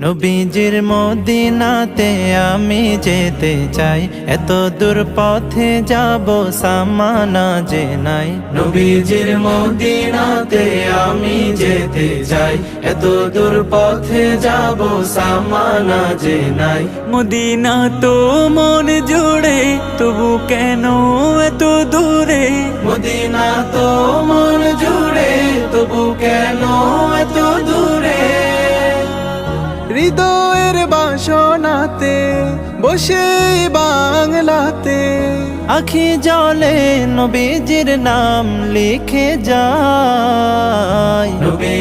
নবীজির মদিনাতে আমি যেতে চাই, এত দূর পথে যাব সামানা যে নাই। নবীজির মদিনাতে আমি যেতে চাই, এত দূর পথে যাব সামানা যে নাই। মদিনা তো মন জুড়ে, তবু কেন এত দূরে? মদিনা তো মন জুড়ে, তবু কেন এত দূরে? হৃদয়ের বাসনাতে বসে বাংলাতে আখি জলে নবীজির নাম লিখে যায়।